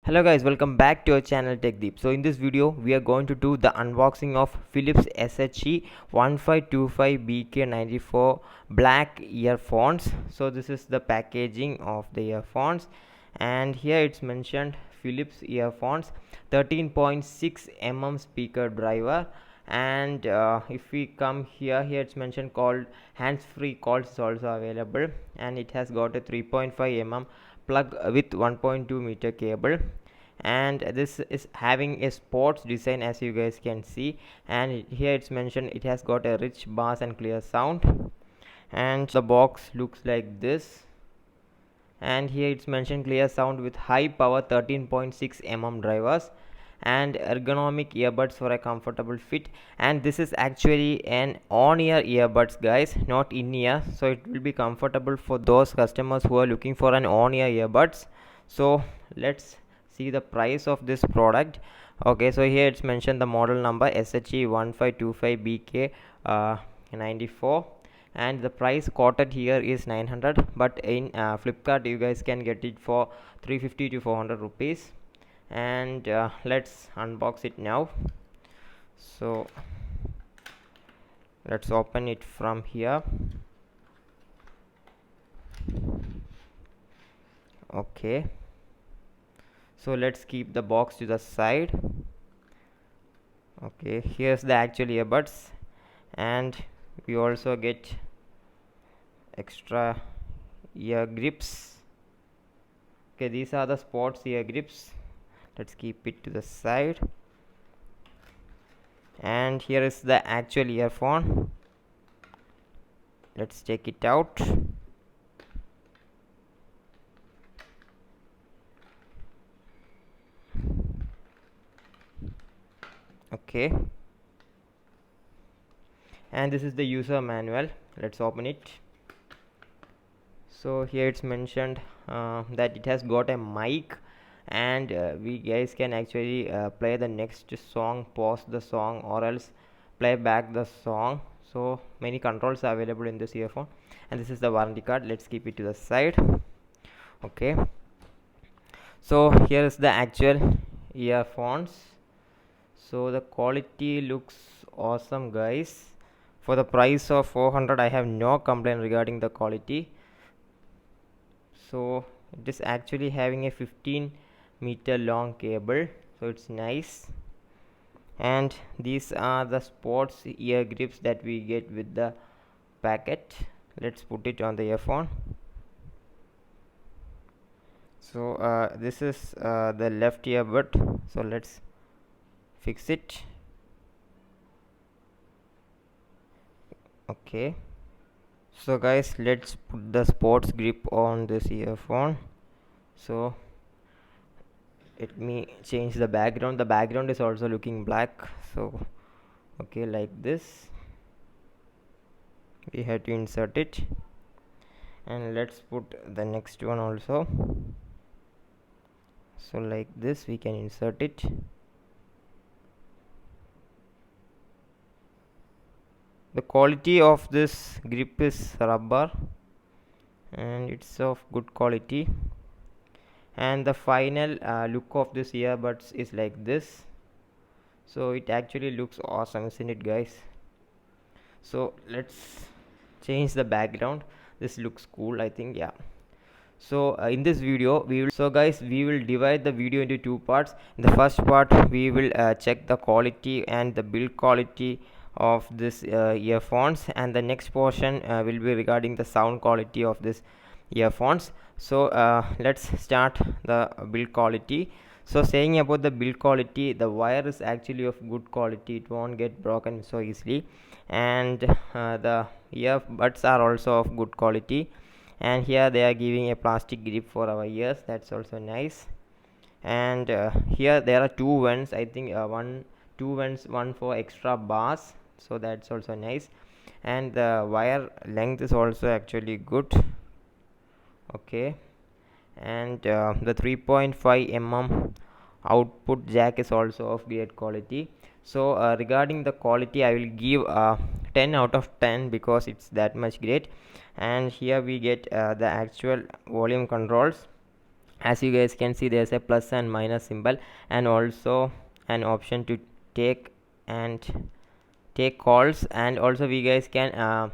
Hello guys, welcome back to our channel Tech Deep. So in this video we are going to do the unboxing of Philips SHE 1525BK94 black earphones. So this is the packaging of the earphones, and here it's mentioned Philips earphones 13.6 mm speaker driver. And if we come here it's mentioned called hands-free calls is also available, and it has got a 3.5 mm plug with 1.2 meter cable, and this is having a sports design as you guys can see. And here it's mentioned it has got a rich bass and clear sound, and the box looks like this. And here it's mentioned clear sound with high power 13.6 mm drivers and ergonomic earbuds for a comfortable fit. And this is actually an on-ear earbuds guys, not in-ear, so it will be comfortable for those customers who are looking for an on-ear earbuds. So let's see the price of this product. Okay, so here it's mentioned the model number SHE 1525BK 94, and the price quoted here is 900, but in Flipkart you guys can get it for 350 to 400 rupees. And let's unbox it now. So let's open it from here. Okay, so let's keep the box to the side. Okay, here's the actual earbuds, and we also get extra ear grips. Okay, these are the sports ear grips. Let's keep it to the side. And here is the actual earphone. Let's take it out. Okay, and this is the user manual. Let's open it. So here it's mentioned that it has got a mic, and we guys can actually play the next song, pause the song, or else play back the song. So many controls are available in this earphone. And this is the warranty card. Let's keep it to the side. Okay, so here is the actual earphones. So the quality looks awesome guys. For the price of 400 I have no complaint regarding the quality. So it is actually having a 15-meter long cable, so it's nice. And these are the sports ear grips that we get with the packet. Let's put it on the earphone. So this is the left earbud, so let's fix it. Okay, so guys, let's put the sports grip on this earphone. So let me change the background. The background is also looking black, so okay, like this we have to insert it. And let's put the next one also. So like this we can insert it. The quality of this grip is rubber, and it's of good quality. And the final look of this earbuds is like this. So it actually looks awesome, isn't it guys? So let's change the background. This looks cool, I think. Yeah, so in this video we will divide the video into two parts. In the first part we will check the quality and the build quality of this earphones, and the next portion will be regarding the sound quality of this earphones. So let's start the build quality. So saying about the build quality, the wire is actually of good quality, it won't get broken so easily. And the earbuds are also of good quality, and here they are giving a plastic grip for our ears, that's also nice. And here there are two vents, I think two vents, one for extra bass, so that's also nice. And the wire length is also actually good. Okay, and the 3.5 mm output jack is also of great quality. So regarding the quality I will give 10 out of 10 because it's that much great. And here we get the actual volume controls. As you guys can see, there's a plus and minus symbol, and also an option to take and take calls, and also we guys can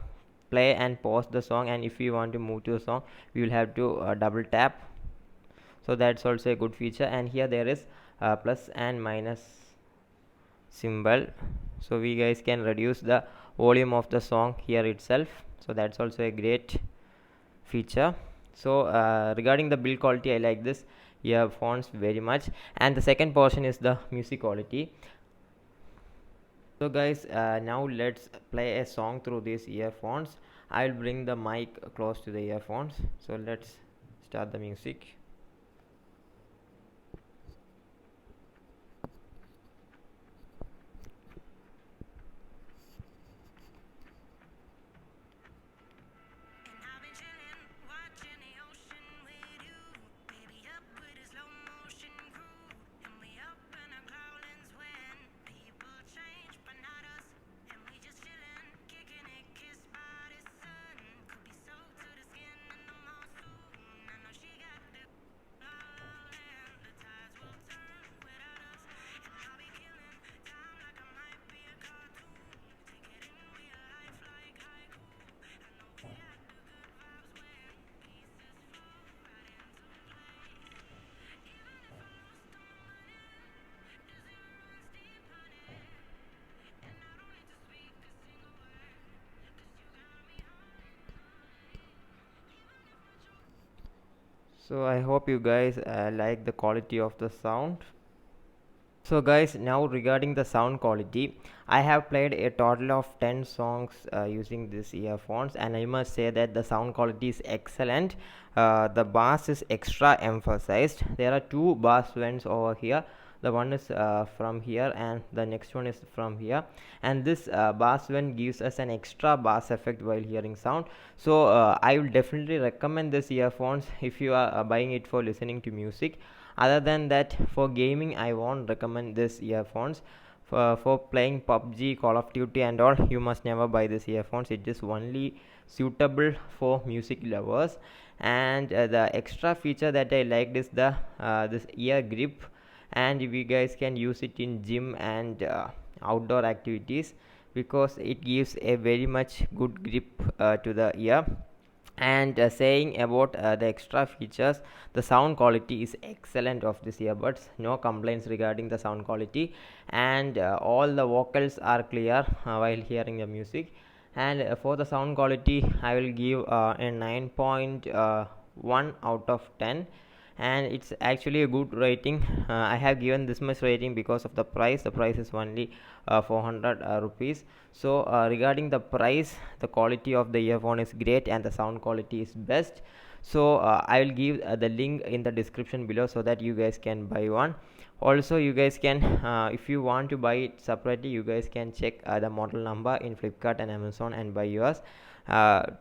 play and pause the song, and if you want to move to the song we will have to double tap. So that's also a good feature. And here there is plus and minus symbol, so we guys can reduce the volume of the song here itself. So that's also a great feature. So regarding the build quality, I like this earphones very much. And the second portion is the music quality. So guys, now let's play a song through these earphones. I'll bring the mic close to the earphones, so let's start the music. So I hope you guys like the quality of the sound. So guys, now regarding the sound quality, I have played a total of 10 songs using these earphones, and I must say that the sound quality is excellent. The bass is extra emphasized. There are two bass vents over here. The one is from here, and the next one is from here, and this bass vent gives us an extra bass effect while hearing sound. So I will definitely recommend this earphones if you are buying it for listening to music. Other than that, for gaming I won't recommend this earphones. For playing PUBG, Call of Duty and all, you must never buy this earphones. It is only suitable for music lovers. And the extra feature that I liked is the this ear grip, and you guys can use it in gym and outdoor activities, because it gives a very much good grip to the ear. And saying about the extra features, the sound quality is excellent of this earbuds, no complaints regarding the sound quality, and all the vocals are clear while hearing the music. And for the sound quality I will give a 9.1 out of 10, and it's actually a good rating. I have given this much rating because of the price. The price is only 400 rupees. So regarding the price, the quality of the earphone is great and the sound quality is best. So I will give the link in the description below, so that you guys can buy one. Also you guys can if you want to buy it separately, you guys can check the model number in Flipkart and Amazon and buy yours.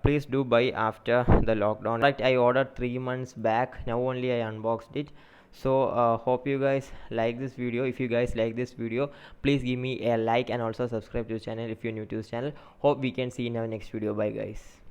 Please do buy after the lockdown. Like, I ordered 3 months back, now only I unboxed it. So hope you guys like this video. If you guys like this video, please give me a like and also subscribe to the channel if you're new to this channel. Hope we can see in our next video. Bye guys.